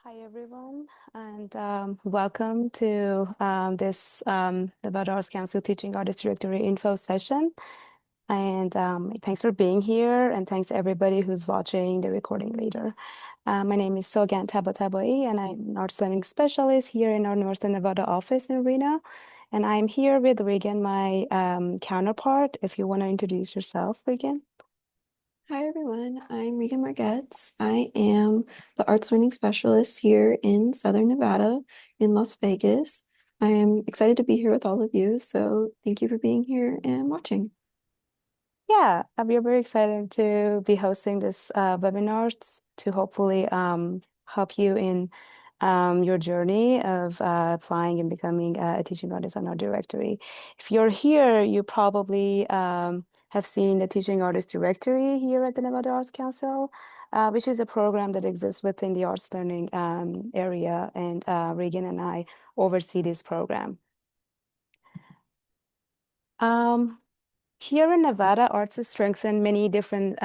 Hi, everyone, and welcome to this Nevada Arts Council Teaching Artist Directory info session. And thanks for being here, and thanks everybody who's watching the recording later. My name is Sogan Tabataboi, and I'm an arts learning specialist here in our Northern Nevada office in Reno. And I'm here with Regan, my counterpart. If you want to introduce yourself, Regan. Hi everyone, I'm Regan Margetts. I am the Arts Learning Specialist here in Southern Nevada in Las Vegas. I am excited to be here with all of you, so thank you for being here and watching. Yeah, we are very excited to be hosting this webinars to hopefully help you in your journey of applying and becoming a teaching artist on our directory. If you're here, you probably have seen the Teaching Artist Directory here at the Nevada Arts Council, which is a program that exists within the arts learning area, and Regan and I oversee this program. Um, Here in Nevada, arts is strengthened many different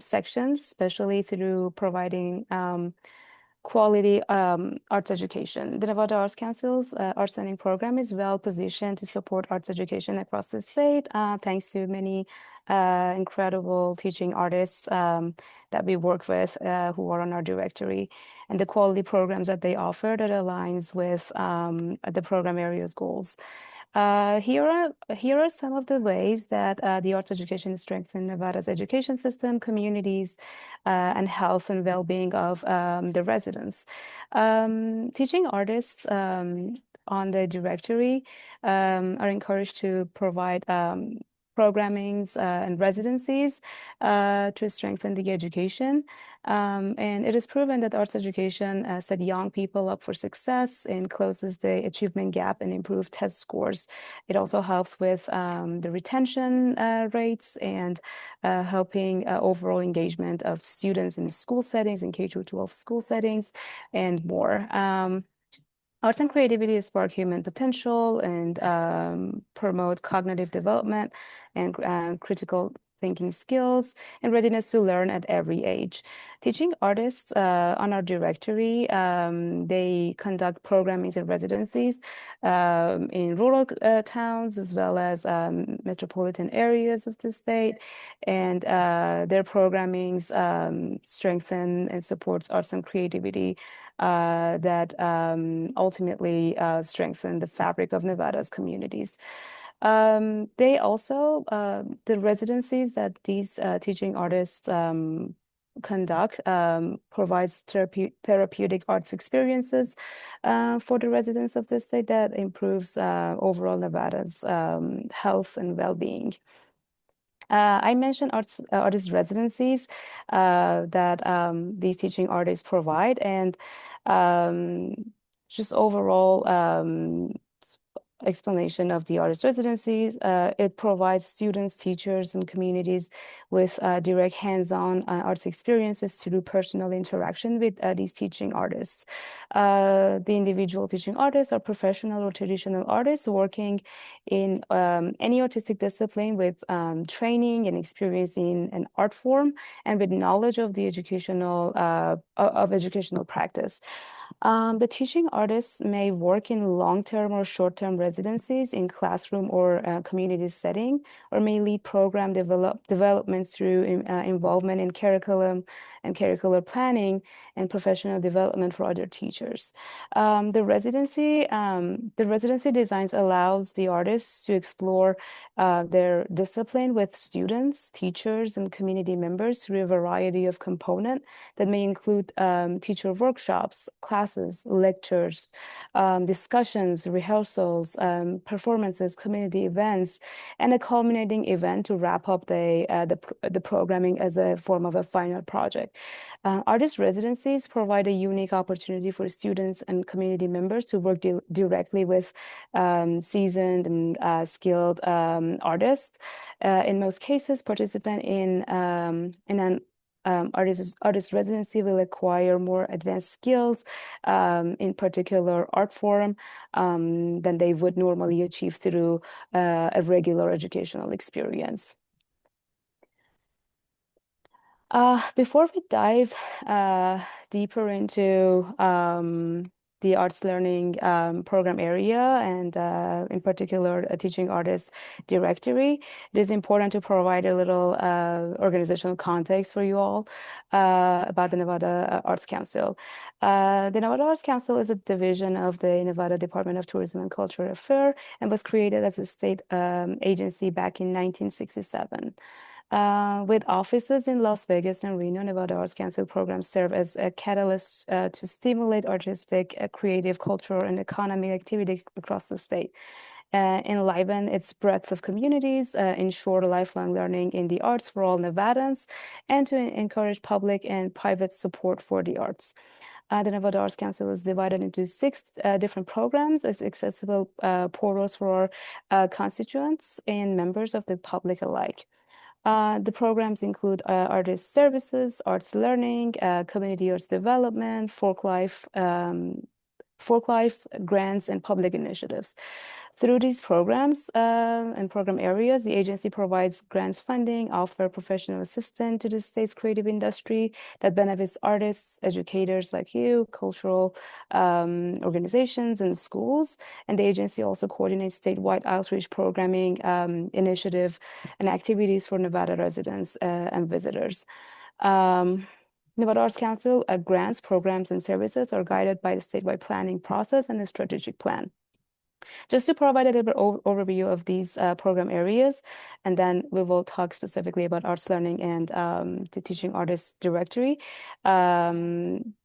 sections, especially through providing quality arts education. The Nevada Arts Council's Arts Learning Program is well positioned to support arts education across the state, thanks to many incredible teaching artists that we work with who are on our directory, and the quality programs that they offer that aligns with the program area's goals. Here are some of the ways that the arts education strengthens Nevada's education system, communities, and health and well-being of the residents. Teaching artists on the directory are encouraged to provide programmings and residencies to strengthen the education. And it is proven that arts education set young people up for success and closes the achievement gap and improve test scores. It also helps with the retention rates and helping overall engagement of students in school settings, in K through 12 school settings, and more. Arts and creativity spark human potential and promote cognitive development and critical thinking skills and readiness to learn at every age. Teaching artists on our directory, they conduct programmings and residencies in rural towns as well as metropolitan areas of the state. And their programmings strengthen and supports arts and creativity that ultimately strengthen the fabric of Nevada's communities. They also, the residencies that these teaching artists conduct provides therapeutic arts experiences for the residents of the state that improves overall Nevada's health and well-being. I mentioned artist residencies that these teaching artists provide, and um, just overall explanation of the artist residencies. It provides students, teachers, and communities with direct hands-on arts experiences through personal interaction with these teaching artists. The individual teaching artists are professional or traditional artists working in any artistic discipline with training and experience in an art form and with knowledge of the educational practice. The teaching artists may work in long-term or short-term residencies in classroom or community setting, or may lead program developments through involvement in curriculum and curricular planning and professional development for other teachers. The residency designs allows the artists to explore their discipline with students, teachers, and community members through a variety of components that may include teacher workshops, classes, lectures, discussions, rehearsals, performances, community events, and a culminating event to wrap up the programming as a form of a final project. Artist residencies provide a unique opportunity for students and community members to work directly with seasoned and skilled artists. In most cases, participant in an artist residency will acquire more advanced skills in particular art form than they would normally achieve through a regular educational experience. Before we dive deeper into the arts learning program area and in particular a teaching artist directory, it is important to provide a little organizational context for you all about the Nevada Arts Council. The Nevada Arts Council is a division of the Nevada Department of Tourism and Cultural Affairs and was created as a state agency back in 1967. With offices in Las Vegas and Reno, Nevada Arts Council programs serve as a catalyst to stimulate artistic, creative, cultural, and economic activity across the state. Enliven its breadth of communities, ensure lifelong learning in the arts for all Nevadans, and to encourage public and private support for the arts. The Nevada Arts Council is divided into six different programs as accessible portals for constituents and members of the public alike. The programs include artist services, arts learning, community arts development, folk life grants, and public initiatives. Through these programs and program areas, the agency provides grants funding, offer professional assistance to the state's creative industry that benefits artists, educators like you, cultural organizations, and schools. And the agency also coordinates statewide outreach programming initiative and activities for Nevada residents and visitors. Um, Nevada Arts Council grants, programs, and services are guided by the statewide planning process and the strategic plan. Just to provide a little bit overview of these program areas, and then we will talk specifically about arts learning and the teaching artist directory.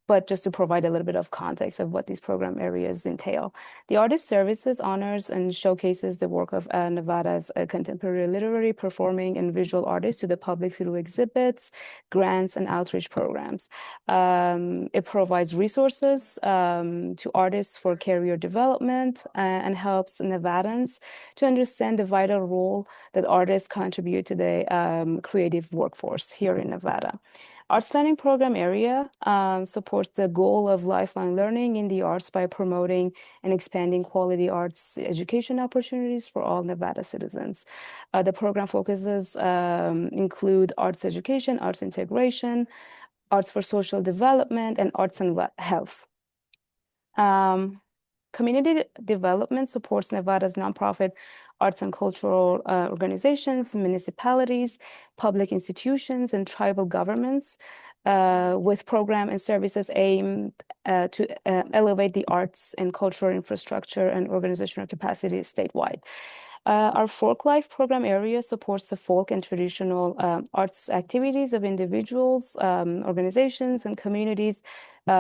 But just to provide a little bit of context of what these program areas entail. The artist services honors and showcases the work of Nevada's contemporary literary, performing, and visual artists to the public through exhibits, grants, and outreach programs. It provides resources to artists for career development and helps Nevadans to understand the vital role that artists contribute to the creative workforce here in Nevada. Arts Learning Program area supports the goal of lifelong learning in the arts by promoting and expanding quality arts education opportunities for all Nevada citizens. The program focuses include arts education, arts integration, arts for social development, and arts and health. Um, Community development supports Nevada's nonprofit arts and cultural organizations, municipalities, public institutions, and tribal governments with program and services aimed to elevate the arts and cultural infrastructure and organizational capacity statewide. Our Folk Life program area supports the folk and traditional arts activities of individuals, organizations, and communities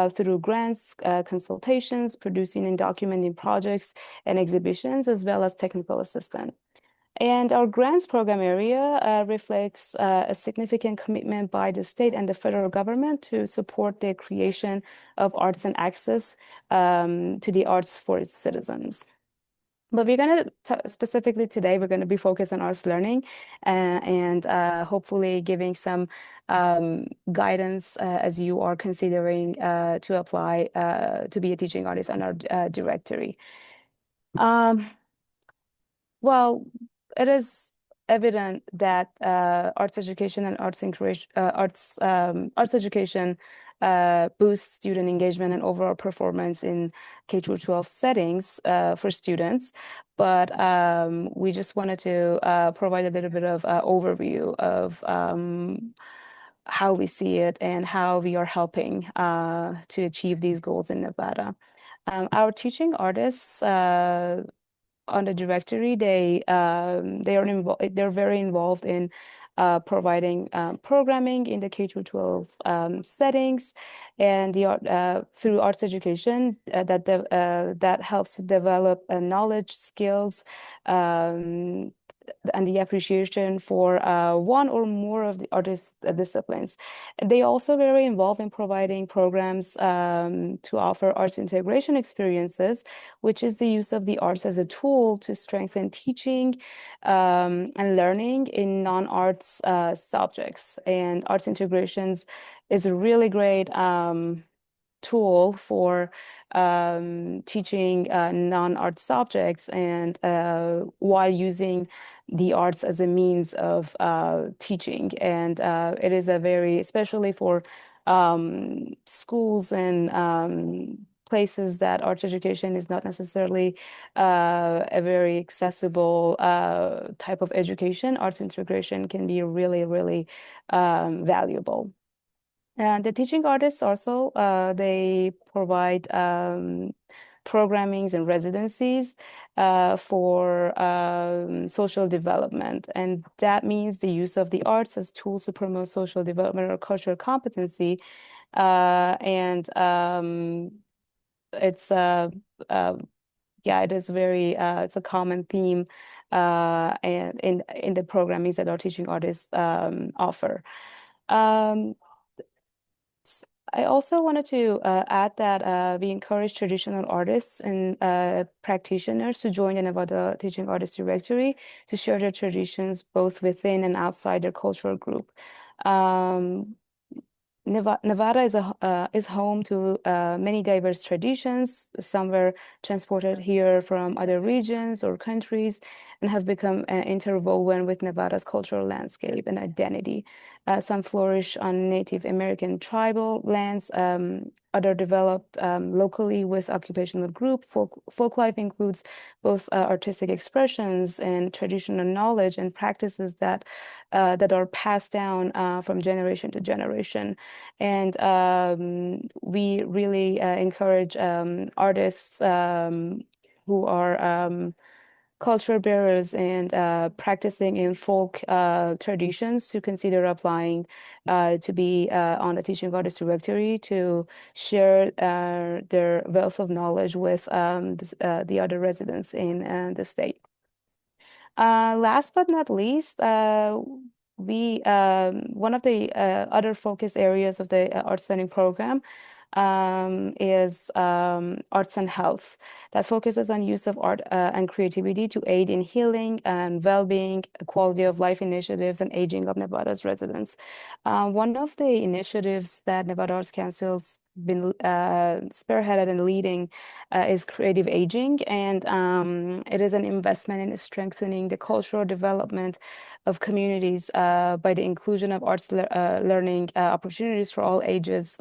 through grants, consultations, producing and documenting projects and exhibitions, as well as technical assistance. And our grants program area reflects a significant commitment by the state and the federal government to support the creation of arts and access to the arts for its citizens. But we're going to specifically today, we're going to be focused on arts learning and hopefully giving some guidance as you are considering to apply to be a teaching artist on our directory. Um, well, it is evident that arts education and arts education boosts student engagement and overall performance in K through 12 settings for students. But we just wanted to provide a little bit of overview of how we see it and how we are helping to achieve these goals in Nevada. Our teaching artists on the directory, they're very involved in providing programming in the K through 12 settings, and through arts education that helps to develop knowledge, skills, and the appreciation for one or more of the artist disciplines. They also very involved in providing programs to offer arts integration experiences, which is the use of the arts as a tool to strengthen teaching and learning in non-arts subjects. And arts integrations is a really great tool for teaching non-art subjects and while using the arts as a means of teaching. And it is a very, especially for schools and places that arts education is not necessarily a very accessible type of education, arts integration can be really, really valuable. And the teaching artists also, they provide programmings and residencies for social development. And that means the use of the arts as tools to promote social development or cultural competency. And it's uh, yeah, it is very it's a common theme and in the programmings that our teaching artists offer. Um, I also wanted to add that we encourage traditional artists and practitioners to join the Nevada Teaching Artist Directory to share their traditions both within and outside their cultural group. Um, Nevada is home to many diverse traditions. Some were transported here from other regions or countries and have become interwoven with Nevada's cultural landscape and identity. Some flourish on Native American tribal lands. Other developed locally with occupational group. Folk life includes both artistic expressions and traditional knowledge and practices that are passed down from generation to generation. And we really encourage artists who are culture bearers and practicing in folk traditions to consider applying to be on the Teaching Artist Directory to share their wealth of knowledge with the other residents in the state. Last but not least, we one of the other focus areas of the arts learning program is arts and health that focuses on use of art and creativity to aid in healing and well-being, quality of life initiatives, and aging of Nevada's residents. One of the initiatives that Nevada Arts Council's been spearheaded and leading is creative aging, and it is an investment in strengthening the cultural development of communities by the inclusion of arts learning opportunities for all ages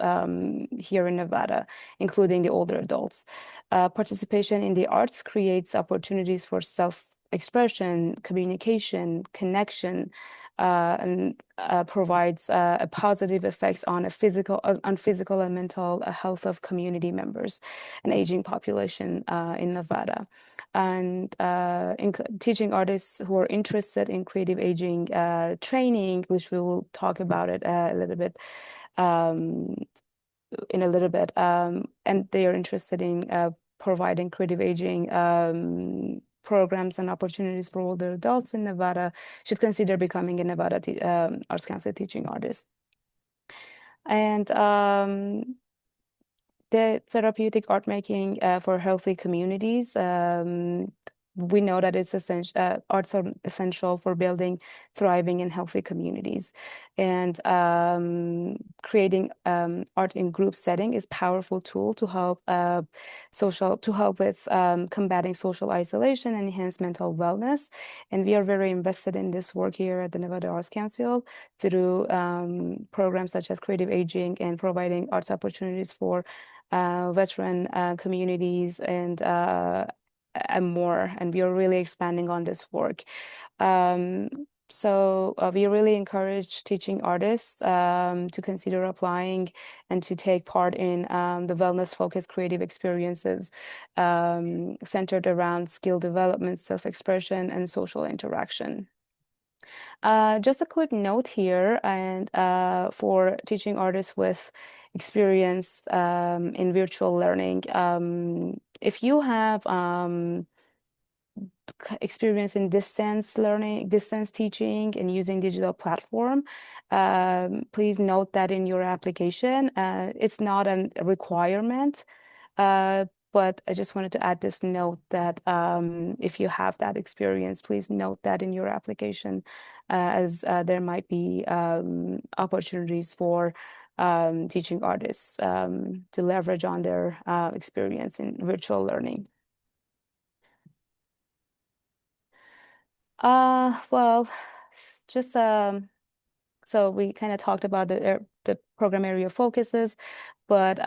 here in Nevada, including the older adults. Participation in the arts creates opportunities for self-expression, communication, connection, and provides a positive effects on physical and mental health of community members and aging population in Nevada. And teaching artists who are interested in creative aging training, which we will talk about it a little bit um, in a little bit, and they are interested in providing creative aging programs and opportunities for older adults in Nevada should consider becoming a Nevada Arts Council teaching artist. And the therapeutic art making for healthy communities. We know that it's essential, arts are essential for building thriving and healthy communities. And creating art in group setting is powerful tool to help to help with combating social isolation and enhance mental wellness. And we are very invested in this work here at the Nevada Arts Council through programs such as creative aging and providing arts opportunities for veteran communities and more. And we are really expanding on this work. Um, so we really encourage teaching artists to consider applying and to take part in the wellness-focused creative experiences centered around skill development, self-expression, and social interaction. Just a quick note here, and for teaching artists with experience in virtual learning, if you have experience in distance learning, distance teaching, and using digital platform, please note that in your application. It's not a requirement, uh, but I just wanted to add this note that if you have that experience, please note that in your application, as there might be opportunities for teaching artists to leverage on their experience in virtual learning. Well, just so we kind of talked about the program area focuses, but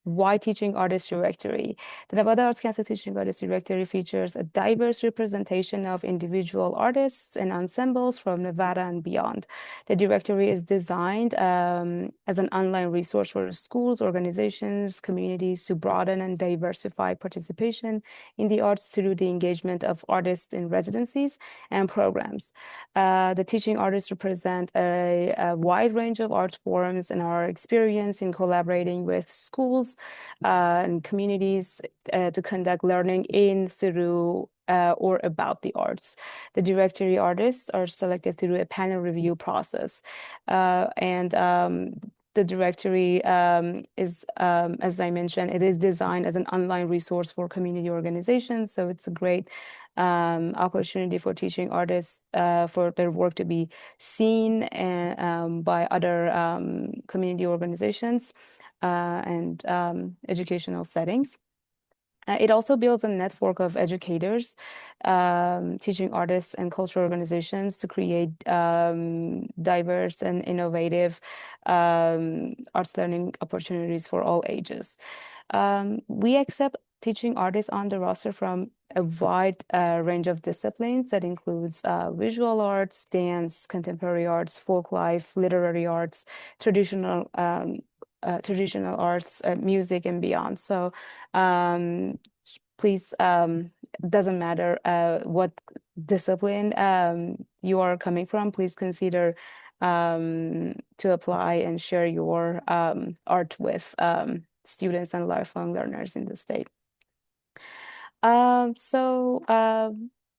why teaching artist directory? The Nevada Arts Council Teaching Artist Directory features a diverse representation of individual artists and ensembles from Nevada and beyond. The directory is designed as an online resource for schools, organizations, communities to broaden and diversify participation in the arts through the engagement of artists in residencies and programs. The teaching artists represent a wide range of art forms and our experience in collaborating with schools and communities to conduct learning in, through, or about the arts. The directory artists are selected through a panel review process. And the directory is, as I mentioned, it is designed as an online resource for community organizations. So it's a great opportunity for teaching artists for their work to be seen and, by other community organizations and educational settings. It also builds a network of educators, teaching artists, and cultural organizations to create diverse and innovative arts learning opportunities for all ages. We accept teaching artists on the roster from a wide range of disciplines that includes visual arts, dance, contemporary arts, folk life, literary arts, traditional arts, music, and beyond. So um, please, doesn't matter what discipline you are coming from, please consider to apply and share your art with students and lifelong learners in the state. So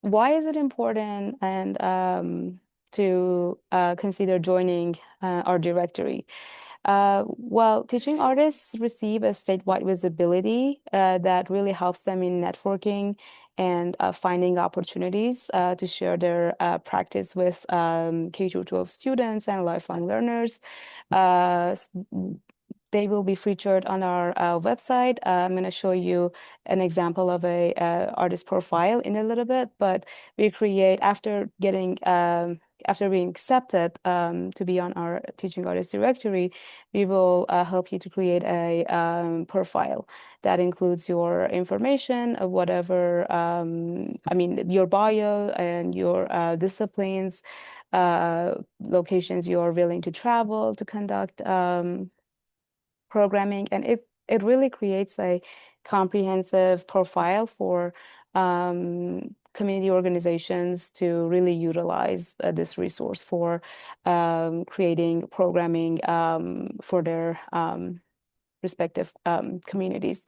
why is it important and to consider joining our directory? Well, teaching artists receive a statewide visibility that really helps them in networking and finding opportunities to share their practice with K through 12 students and lifelong learners. Uh, they will be featured on our website. I'm going to show you an example of a artist profile in a little bit, but we create after being accepted to be on our teaching artist directory, we will help you to create a profile that includes your information of whatever, I mean, your bio and your disciplines, locations you are willing to travel to conduct programming, and it really creates a comprehensive profile for community organizations to really utilize this resource for creating programming for their respective communities.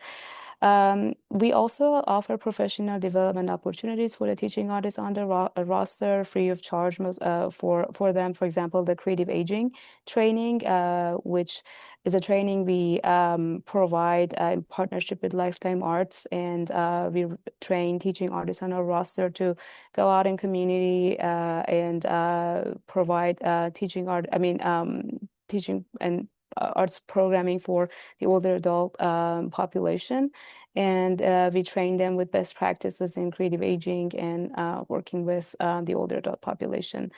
We also offer professional development opportunities for the teaching artists on the roster, free of charge for them. For example, the creative aging training, which is a training we provide in partnership with Lifetime Arts, and we train teaching artists on our roster to go out in community and provide teaching art. I mean, teaching and arts programming for the older adult population. And we train them with best practices in creative aging and working with the older adult population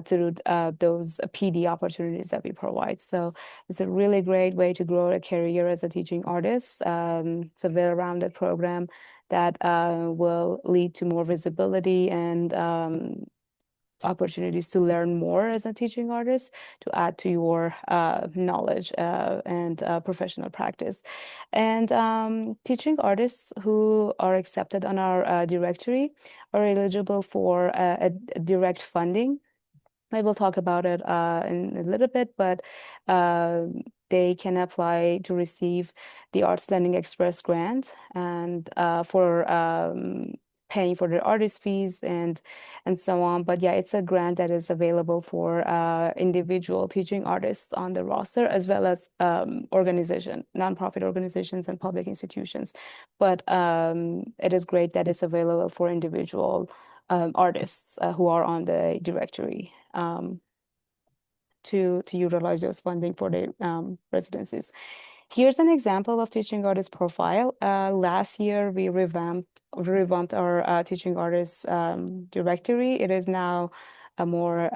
through those PD opportunities that we provide. So it's a really great way to grow a career as a teaching artist. It's a well-rounded program that will lead to more visibility and opportunities to learn more as a teaching artist to add to your knowledge and professional practice. And teaching artists who are accepted on our directory are eligible for a direct funding. I will talk about it in a little bit, but they can apply to receive the Arts Learning Express grant and for paying for their artist fees and so on. But yeah, it's a grant that is available for individual teaching artists on the roster, as well as nonprofit organizations and public institutions. But it is great that it's available for individual artists who are on the directory to utilize those funding for their residencies. Here's an example of teaching artist profile. Last year, we revamped our teaching artist directory. It is now a more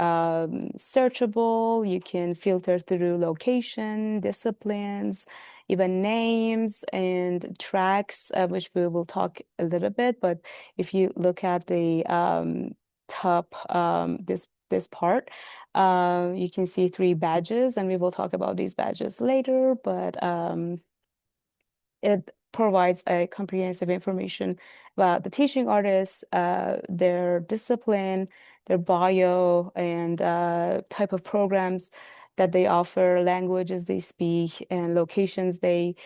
searchable. You can filter through location, disciplines, even names and tracks, which we will talk a little bit. But if you look at the top, this part. You can see three badges, and we will talk about these badges later, but it provides a comprehensive information about the teaching artists, their discipline, their bio, and type of programs that they offer, languages they speak, and locations they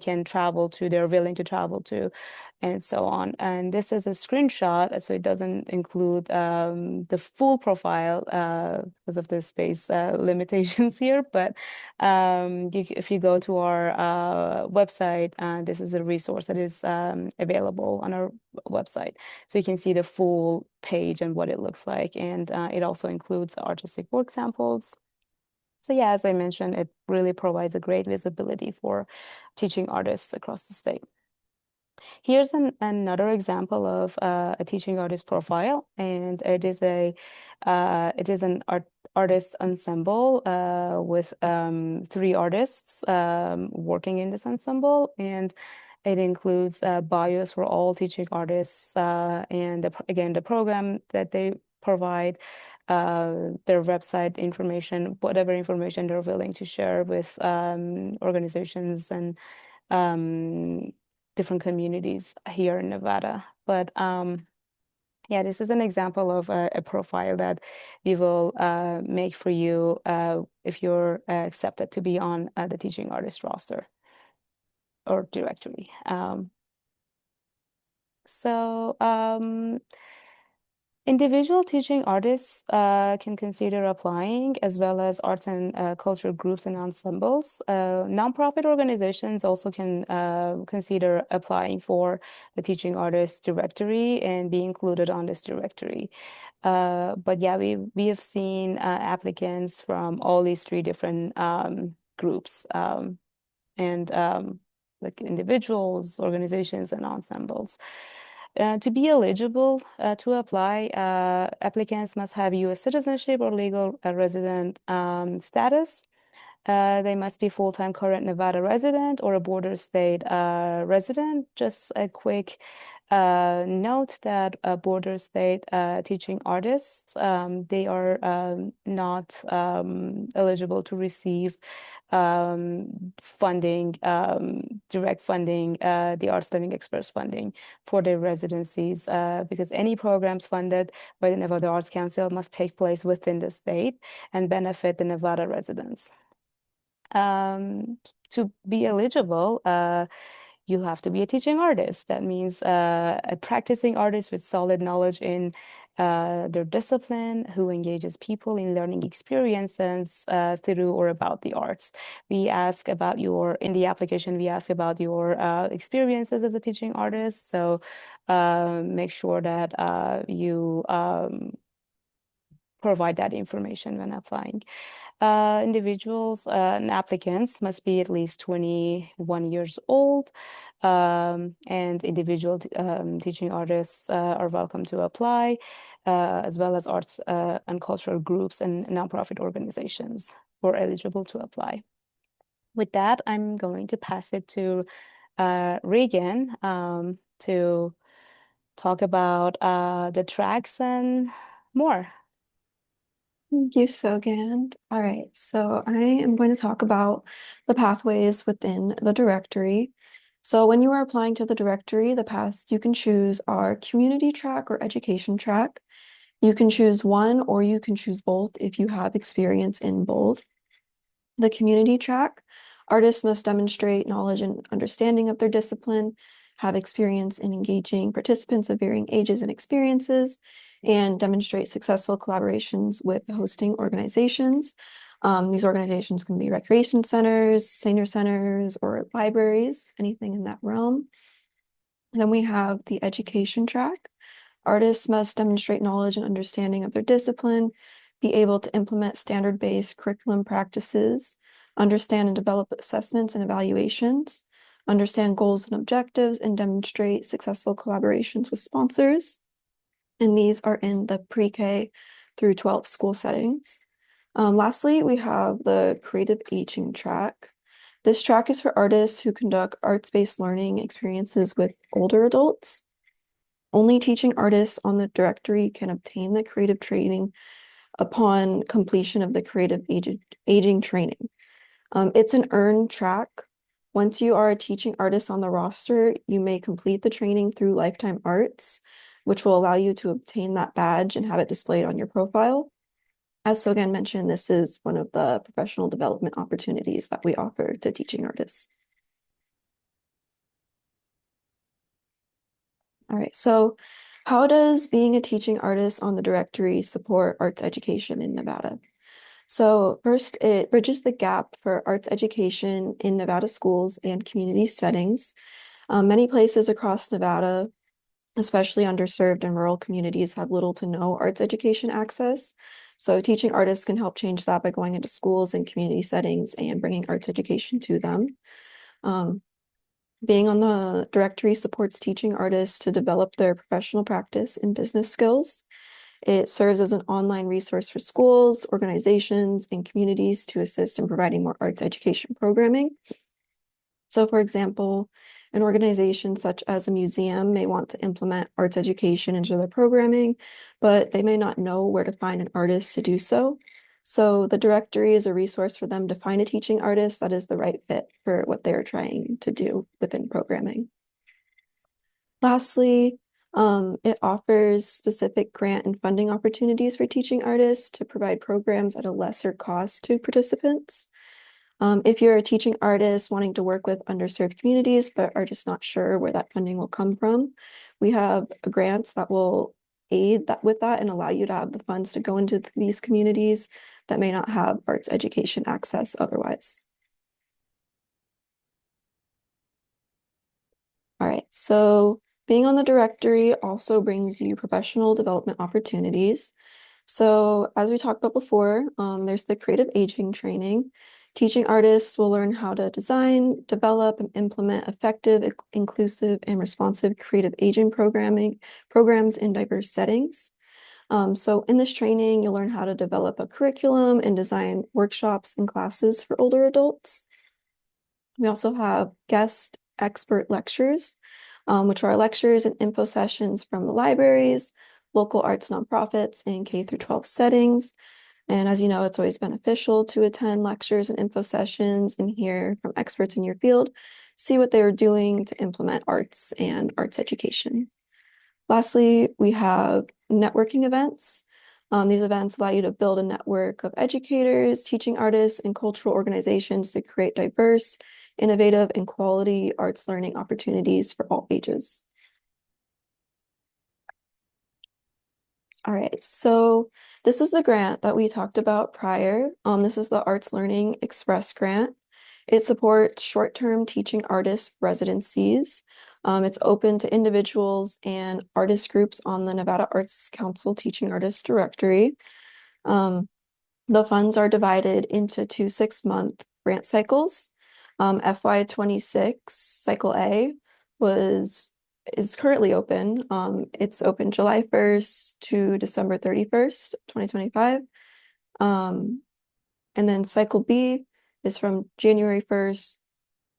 can travel to, they're willing to travel to, and so on. And this is a screenshot, so it doesn't include the full profile because of the space limitations here. But if you go to our website, this is a resource that is available on our website. So you can see the full page and what it looks like. And it also includes artistic work samples. So yeah, as I mentioned, it really provides a great visibility for teaching artists across the state. Here's another example of a teaching artist profile, and it is an artist ensemble with three artists working in this ensemble, and it includes bios for all teaching artists and again the program that they provide, their website information, whatever information they're willing to share with organizations and um, different communities here in Nevada. But yeah, this is an example of a profile that we will make for you if you're accepted to be on the teaching artist roster or directory. So individual teaching artists can consider applying, as well as arts and culture groups and ensembles. Nonprofit organizations also can consider applying for the teaching artist directory and be included on this directory. But yeah, we have seen applicants from all these three different groups and like individuals, organizations, and ensembles. To be eligible to apply, applicants must have U.S. citizenship or legal resident status. They must be full-time current Nevada resident or a border state resident. Just a quick note that border state teaching artists, they are not eligible to receive funding, direct funding, the Arts Living Express funding for their residencies, because any programs funded by the Nevada Arts Council must take place within the state and benefit the Nevada residents. To be eligible, you have to be a teaching artist. That means a practicing artist with solid knowledge in their discipline, who engages people in learning experiences through or about the arts. In the application, we ask about your experiences as a teaching artist. So make sure that you provide that information when applying. Individuals and applicants must be at least 21 years old, and individual teaching artists are welcome to apply, as well as arts and cultural groups and nonprofit organizations who are eligible to apply. With that, I'm going to pass it to Regan to talk about the tracks and more. Thank you, Sogan. All right, so I am going to talk about the pathways within the directory. So when you are applying to the directory, the paths you can choose are community track or education track. You can choose one or you can choose both if you have experience in both. The community track, artists must demonstrate knowledge and understanding of their discipline, have experience in engaging participants of varying ages and experiences, and demonstrate successful collaborations with hosting organizations. These organizations can be recreation centers, senior centers, or libraries, anything in that realm. Then we have the education track. Artists must demonstrate knowledge and understanding of their discipline, be able to implement standard-based curriculum practices, understand and develop assessments and evaluations, understand goals and objectives, and demonstrate successful collaborations with sponsors. And these are in the pre-K through 12 school settings. Lastly, we have the creative aging track. This track is for artists who conduct arts-based learning experiences with older adults. Only teaching artists on the directory can obtain the creative training upon completion of the creative aging training. It's an earned track. Once you are a teaching artist on the roster, you may complete the training through Lifetime Arts, which will allow you to obtain that badge and have it displayed on your profile. As Sogan mentioned, this is one of the professional development opportunities that we offer to teaching artists. All right, so how does being a teaching artist on the directory support arts education in Nevada? So first, it bridges the gap for arts education in Nevada schools and community settings. Many places across Nevada, especially underserved and rural communities, have little to no arts education access. So teaching artists can help change that by going into schools and community settings and bringing arts education to them. Being on the directory supports teaching artists to develop their professional practice and business skills. It serves as an online resource for schools, organizations, and communities to assist in providing more arts education programming. So, for example, an organization such as a museum may want to implement arts education into their programming, but they may not know where to find an artist to do so. So the directory is a resource for them to find a teaching artist that is the right fit for what they're trying to do within programming. Lastly, it offers specific grant and funding opportunities for teaching artists to provide programs at a lesser cost to participants. If you're a teaching artist wanting to work with underserved communities but are just not sure where that funding will come from, we have grants that will aid that with that and allow you to have the funds to go into these communities that may not have arts education access otherwise. All right, so being on the directory also brings you professional development opportunities. So as we talked about before, there's the creative aging training. Teaching artists will learn how to design, develop, and implement effective, inclusive, and responsive creative aging programs in diverse settings. So in this training, you'll learn how to develop a curriculum and design workshops and classes for older adults. We also have guest expert lectures, which are lectures and info sessions from the libraries, local arts nonprofits, and K through 12 settings. And as you know, it's always beneficial to attend lectures and info sessions and hear from experts in your field, see what they are doing to implement arts and arts education. Lastly, we have networking events. These events allow you to build a network of educators, teaching artists, and cultural organizations to create diverse, innovative, and quality arts learning opportunities for all ages. All right, so this is the grant that we talked about prior. This is the Arts Learning Express grant. It supports short-term teaching artist residencies. It's open to individuals and artist groups on the Nevada Arts Council Teaching Artist Directory. The funds are divided into two 6-month grant cycles. FY26 cycle A is currently open. It's open July 1st to December 31st, 2025. And then cycle B is from January 1st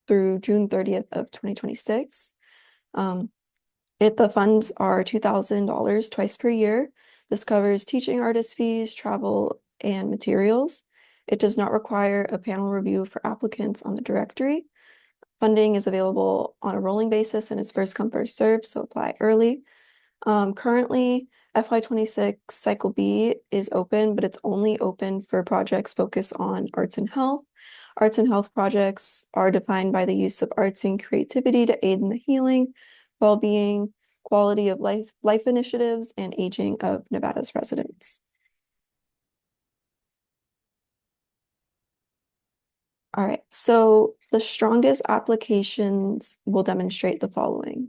through June 30th of 2026. The funds are $2,000 twice per year. This covers teaching artist fees, travel, and materials. It does not require a panel review for applicants on the directory. Funding is available on a rolling basis and is first come, first served, so apply early. Currently, FY26 Cycle B is open, but it's only open for projects focused on arts and health. Arts and health projects are defined by the use of arts and creativity to aid in the healing, well-being, quality of life initiatives, and aging of Nevada's residents. All right, so the strongest applications will demonstrate the following.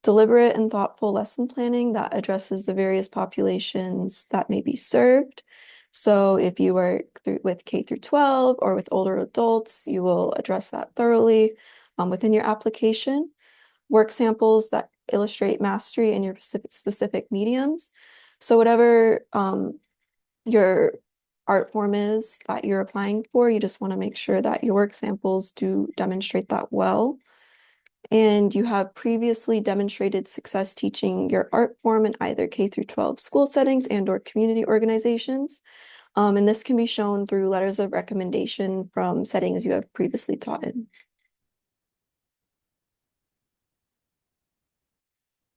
Deliberate and thoughtful lesson planning that addresses the various populations that may be served. So if you work with K through 12 or with older adults, you will address that thoroughly within your application. Work samples that illustrate mastery in your specific mediums. So whatever your art form is that you're applying for, you just want to make sure that your work samples do demonstrate that well. And you have previously demonstrated success teaching your art form in either K through 12 school settings and or community organizations. And this can be shown through letters of recommendation from settings you have previously taught in.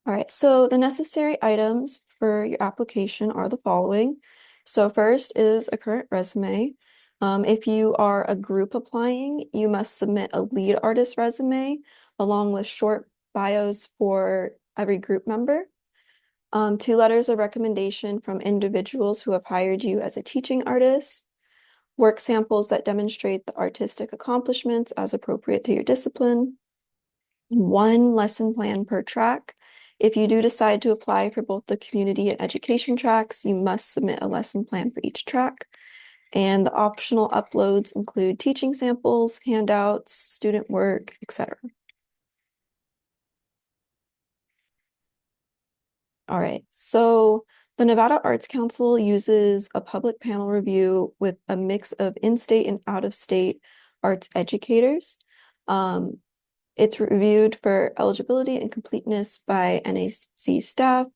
All right, so the necessary items for your application are the following. So first is a current resume. If you are a group applying, you must submit a lead artist resume along with short bios for every group member. Two letters of recommendation from individuals who have hired you as a teaching artist. Work samples that demonstrate the artistic accomplishments as appropriate to your discipline. One lesson plan per track. If you do decide to apply for both the community and education tracks, you must submit a lesson plan for each track. And the optional uploads include teaching samples, handouts, student work, etc. All right, so the Nevada Arts Council uses a public panel review with a mix of in-state and out-of-state arts educators. It's reviewed for eligibility and completeness by NAC staff.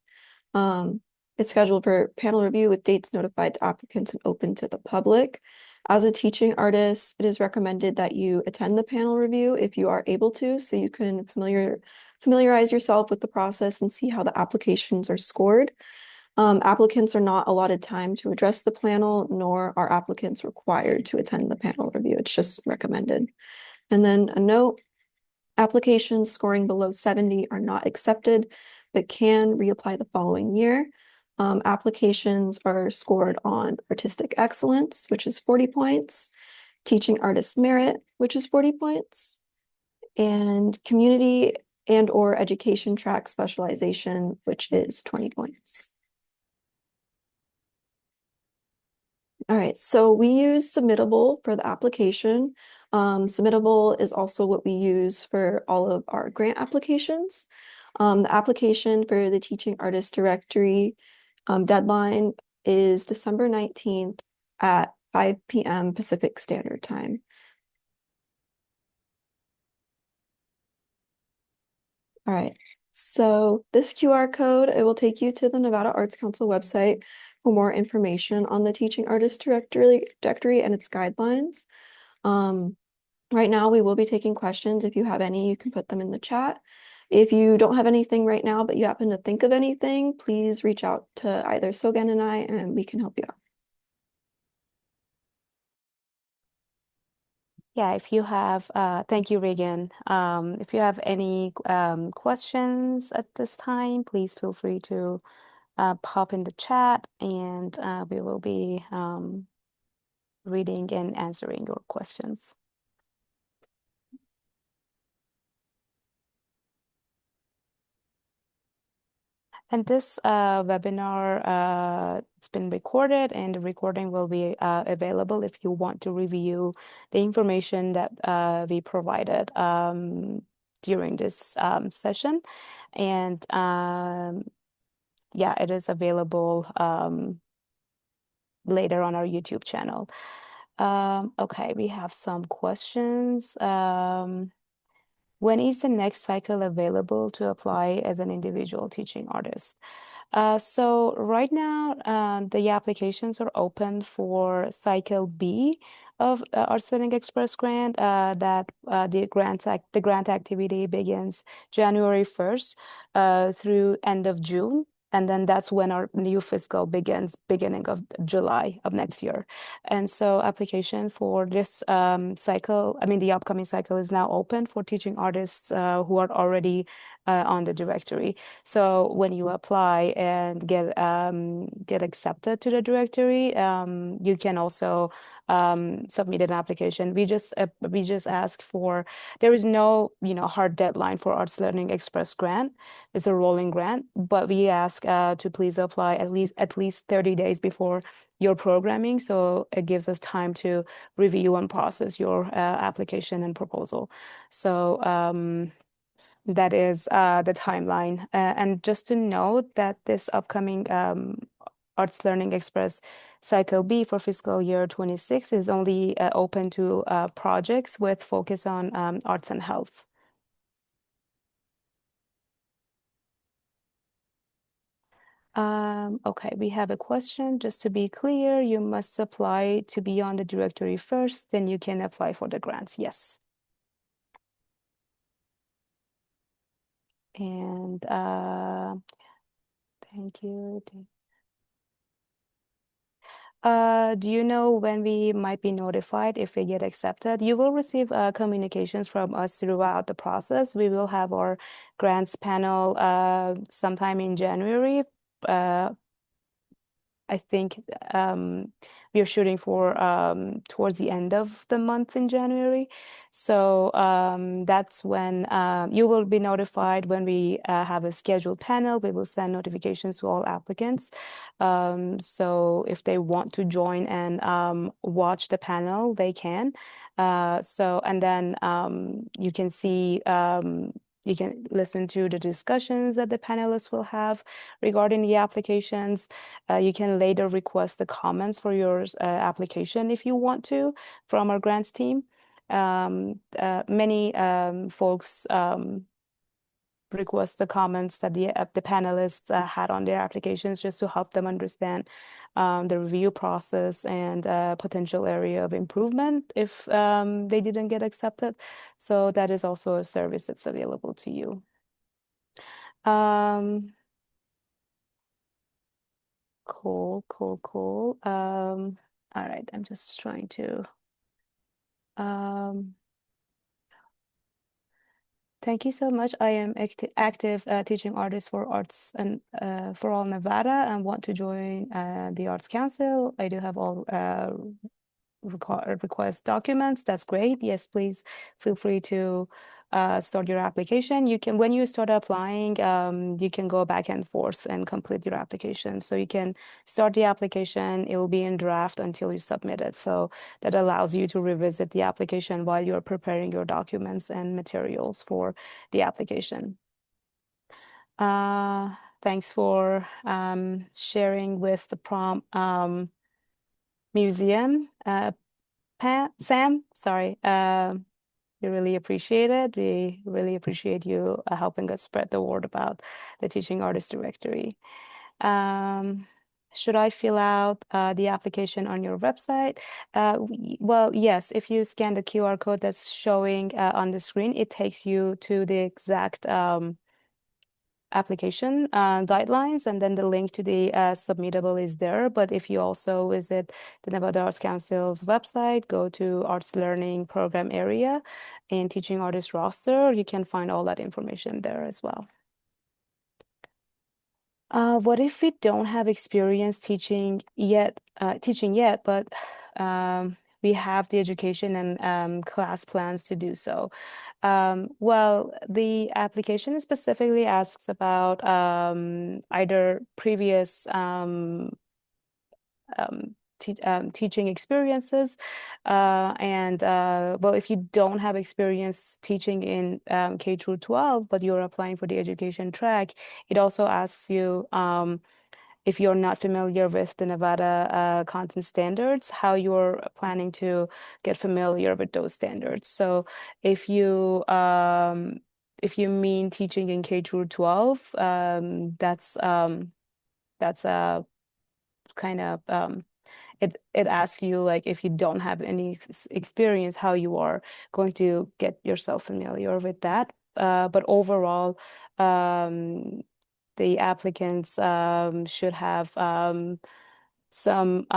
It's scheduled for panel review with dates notified to applicants and open to the public. As a teaching artist, it is recommended that you attend the panel review if you are able to, so you can familiarize yourself with the process and see how the applications are scored. Applicants are not allotted time to address the panel, nor are applicants required to attend the panel review. It's just recommended. And then a note, applications scoring below 70 are not accepted, but can reapply the following year. Applications are scored on artistic excellence, which is 40 points, teaching artist merit, which is 40 points, and community and or education track specialization, which is 20 points. All right, so we use Submittable for the application. Submittable is also what we use for all of our grant applications. The application for the Teaching Artist Directory deadline is December 19th at 5 p.m. Pacific Standard Time. All right, so this QR code, it will take you to the Nevada Arts Council website for more information on the Teaching Artist Directory and its guidelines. Right now, we will be taking questions. If you have any, you can put them in the chat. If you don't have anything right now, but you happen to think of anything, please reach out to either Sogen and I, and we can help you out. Yeah, if you have, thank you, Reagan. If you have any questions at this time, please feel free to pop in the chat, and we will be reading and answering your questions. And this webinar, it's been recorded, and the recording will be available if you want to review the information that we provided during this session. And yeah, it is available later on our YouTube channel. Okay, we have some questions. When is the next cycle available to apply as an individual teaching artist? So right now, the applications are open for Cycle B of Arts Learning Express grant. That the grant activity begins January 1st through end of June. And then that's when our new fiscal begins, beginning of July of next year. And so application for this cycle, I mean, the upcoming cycle is now open for teaching artists who are already on the directory. So when you apply and get accepted to the directory, you can also submit an application. We just ask for there is no hard deadline for Arts Learning Express grant. It's a rolling grant, but we ask to please apply at least 30 days before your programming, so it gives us time to review and process your application and proposal. So that is the timeline. And just to note that this upcoming Arts Learning Express Cycle B for fiscal year 26 is only open to projects with focus on arts and health. Okay, we have a question. Just to be clear, you must apply to be on the directory first, then you can apply for the grants. Yes. And thank you. Do you know when we might be notified if we get accepted? You will receive communications from us throughout the process. We will have our grants panel sometime in January. Uh, I think we are shooting for towards the end of the month in January. So that's when you will be notified when we have a scheduled panel. We will send notifications to all applicants. So if they want to join and watch the panel, they can. And then you can see. You can listen to the discussions that the panelists will have regarding the applications. You can later request the comments for your application if you want to from our grants team. Many folks request the comments that the panelists had on their applications just to help them understand the review process and potential area of improvement if they didn't get accepted. So that is also a service that's available to you. Cool, cool, cool. All right, I'm just trying to um thank you so much. I am active teaching artist for Arts and for all Nevada and want to join the Arts Council. I do have all request documents. That's great. Yes, please feel free to start your application. You can, when you start applying, you can go back and forth and complete your application. So you can start the application. It will be in draft until you submit it. So that allows you to revisit the application while you're preparing your documents and materials for the application. Thanks for sharing with the prompt museum. Sam, sorry. We really appreciate it. We really appreciate you helping us spread the word about the Teaching Artist Directory. Um, should I fill out the application on your website? Well, yes, if you scan the QR code that's showing on the screen, it takes you to the exact application guidelines, and then the link to the submittable is there. But if you also visit the Nevada Arts Council's website, go to Arts Learning Program area and Teaching Artist roster, you can find all that information there as well. What if we don't have experience teaching yet, but we have the education and class plans to do so? Well, the application specifically asks about either previous teaching experiences and well, if you don't have experience teaching in K through 12 but you're applying for the education track, it also asks you if you're not familiar with the Nevada content standards, how you're planning to get familiar with those standards. So if you mean teaching in K through 12, that's a kind of it asks you like if you don't have any experience, how you are going to get yourself familiar with that. But overall, the applicants should have some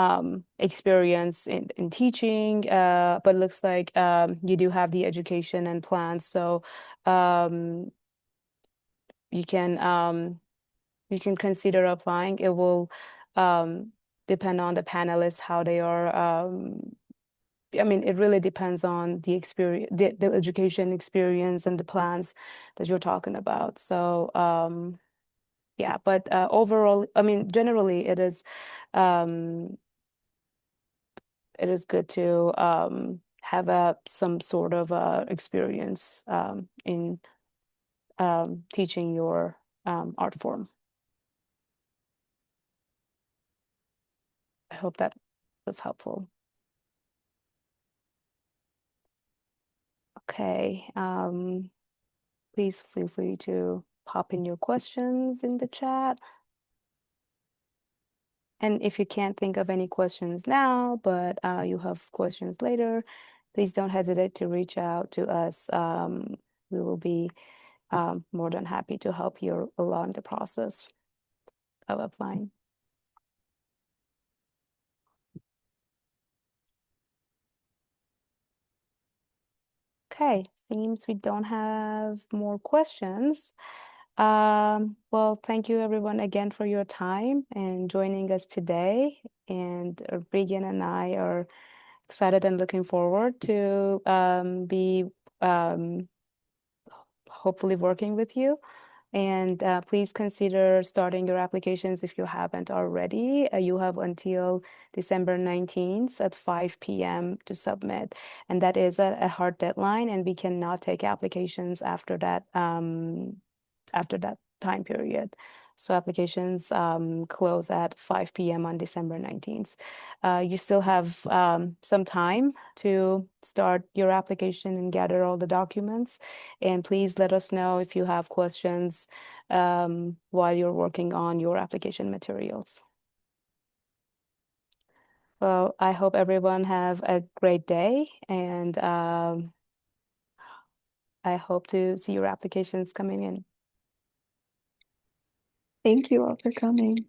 experience in teaching, but looks like you do have the education and plans. So you can you can consider applying. It will um, depend on the panelists, how they are. I mean, it really depends on the experience, the education experience and the plans that you're talking about. So, yeah, but overall, I mean, generally, um, it is good to have some sort of experience in teaching your art form. I hope that was helpful. Okay. Please feel free to pop in your questions in the chat. And if you can't think of any questions now, but you have questions later, please don't hesitate to reach out to us. We will be more than happy to help you along the process of applying. Okay, seems we don't have more questions. Well, thank you everyone again for your time and joining us today. And Regan and I are excited and looking forward to be um, hopefully working with you. And please consider starting your applications if you haven't already. You have until December 19th at 5 p.m. to submit. And that is a hard deadline, and we cannot take applications after that time period. So applications close at 5 p.m. on December 19th. You still have some time to start your application and gather all the documents. And please let us know if you have questions while you're working on your application materials. Well, I hope everyone have a great day, and I hope to see your applications coming in. Thank you all for coming.